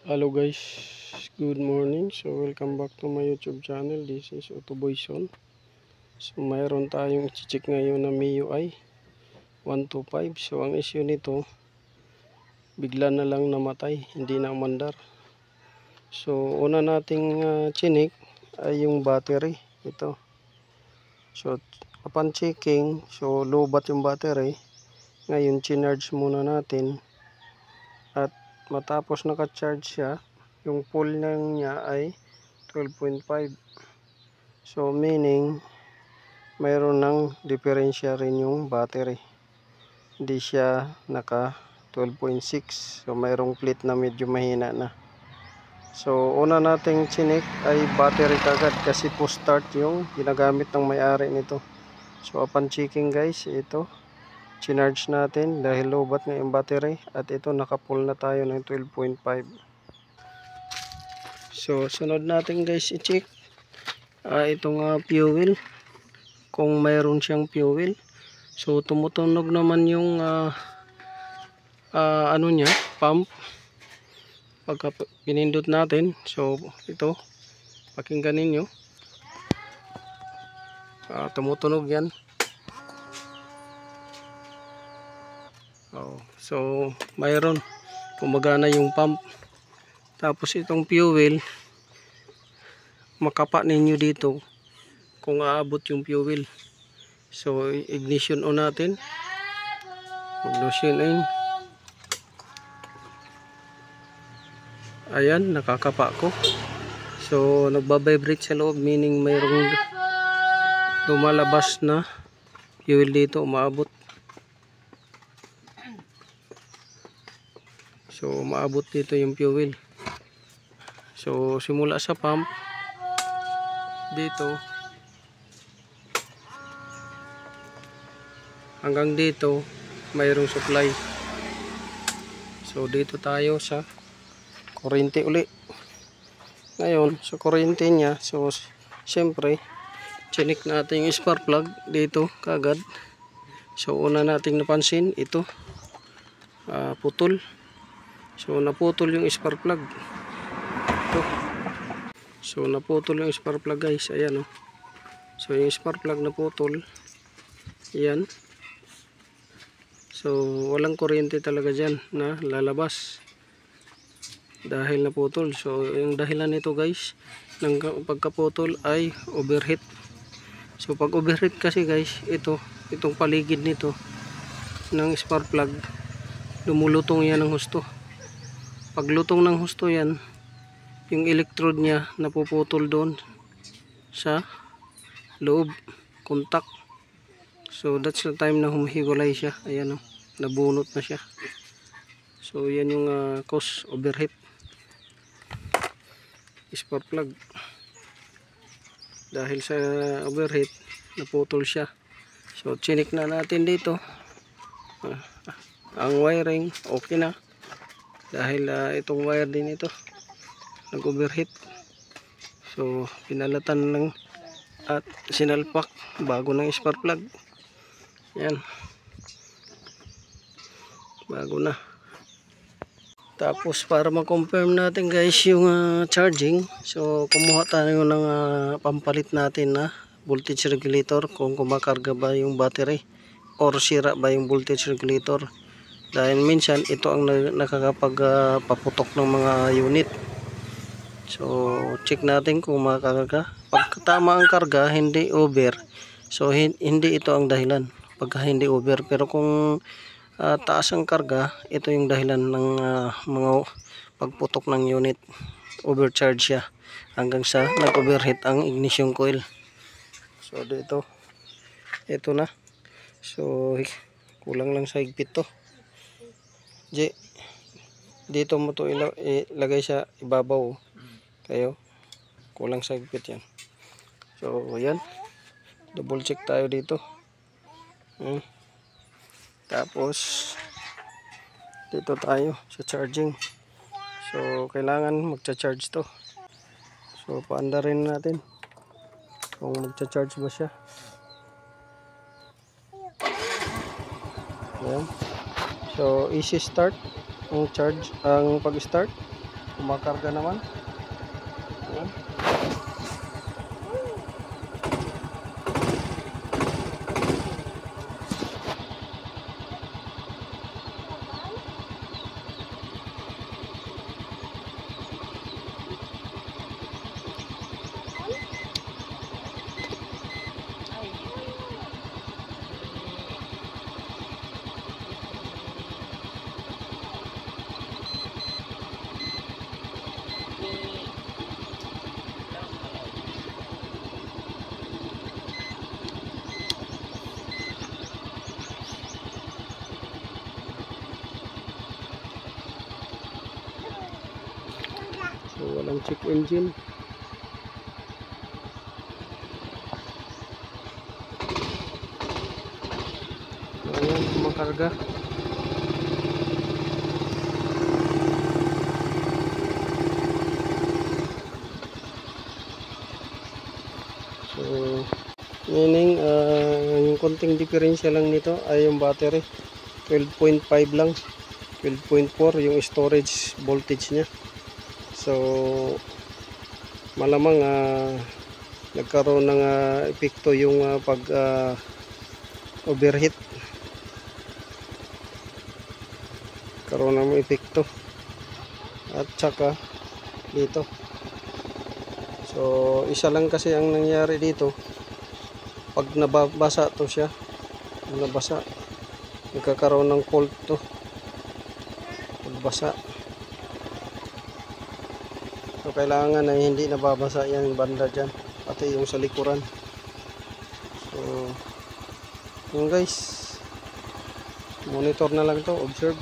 Hello guys, good morning. So welcome back to my YouTube channel. This is Otoboyson. So mayroon tayong i-check ngayon na MIUI 125. So ang issue nito, bigla na lang namatay, hindi na umandar. So una nating chinik ay yung battery. Ito. So upon checking, so low-bat yung battery. Ngayon chinarge muna natin. At matapos naka-charge siya, yung full niya ay 12.5. So meaning mayroon ng diferensya rin yung battery. Hindi siya naka 12.6. So mayroong plate na medyo mahina na. So una nating chinik ay battery kagad kasi push start yung ginagamit ng may-ari nito. So upon checking guys, ito chinarge natin dahil low bat nga yung battery at ito naka-full na tayo ng 12.5. So sunod natin guys i-check itong fuel, kung mayroon siyang fuel. So tumutunog naman yung ano niya, pump pagka pinindot natin. So ito, pakinggan ninyo, tumutunog yan. So mayroon, gumagana yung pump. Tapos itong fuel, makapa ninyo dito kung aabot yung fuel. So ignition on natin, ignition in. Ayan, nakakapa ko. So nagbabibrate sa loob, meaning mayroong lumalabas na fuel dito, umaabot. So umaabot dito yung fuel. So simula sa pump dito hanggang dito mayroong supply. So dito tayo sa kuryente uli. Ngayon sa kuryente niya, so siyempre chinik natin yung spark plug dito kagad. So una nating napansin ito, putol. So naputol yung spark plug ito. So naputol yung spark plug guys, ayan So yung spark plug naputol, ayan. So walang kuryente talaga dyan na lalabas dahil naputol. So yung dahilan nito guys ng pagkaputol ay overheat. So pag overheat kasi guys, itong paligid nito ng spark plug, lumulutong yan ng husto. Pag lutong ng husto yan, yung electrode niya napuputol doon sa loob, contact. So that's the time na humihiwalay siya. Ayan nabunot na siya. So yan yung cause overheat, spark plug. Dahil sa overheat naputol siya. So chinik na natin dito, ang wiring okay na dahil itong wire din ito nag overheat. So pinalatan lang at sinalpak bago ng spark plug. Yan, bago na. Tapos para ma-confirm natin guys yung charging, so kumuha tayo ng pampalit natin na voltage regulator, kung kumakarga ba yung battery or sira ba yung voltage regulator. Dahil minsan ito ang nakakapagpaputok ng mga unit. So check natin kung makakarga. Pag tama ang karga, hindi over, so hindi ito ang dahilan pagka hindi over. Pero kung taas ang karga, ito yung dahilan ng mga pagputok ng unit. Overcharge siya hanggang sa nag-overheat ang ignition coil. So dito, ito na. So kulang lang sa higpit to. Dito mo to ilagay sa ibabaw. Kayo, kulang sa higpit yan. So yan, double check tayo dito. Tapos dito tayo sa charging. So kailangan magcha-charge to. So paanda rin natin kung magcha-charge ba siya. Ayan. So easy start. ang charge, ang pag-start. Kumakarga naman. Ayan. So, walang check engine. Ayan, kumakarga. So, meaning, yung konting diferensya lang nito ay yung battery. 12.5 lang. 12.4 yung storage voltage niya. So, malamang nagkaroon ng epekto yung pag overheat. Karoon ng epekto. At saka dito. So, isa lang kasi ang nangyari dito. Pag nabasa to siya, nabasa, nagkakaroon ng fault to. Pagbasa. So, kailangan ay hindi nababasa yung banda dyan. Pati yung sa likuran. So, yun guys. Monitor na lang to. Observe.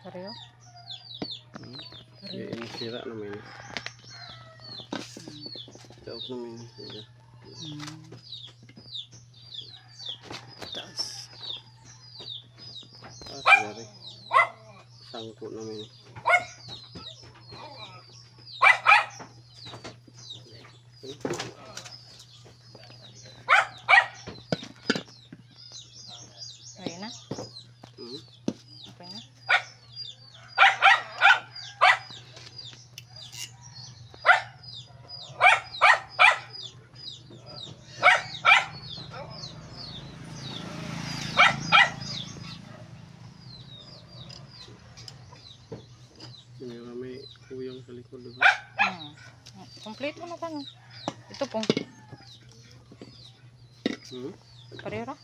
Pareho? Ini sira naman. Taok naman sira. Taas. Sira. Sangko naman. Okay na? Hmm. Okay na? May kuyang sa likod, diba? Complete mo na tanong. Ito po. Pareho ra?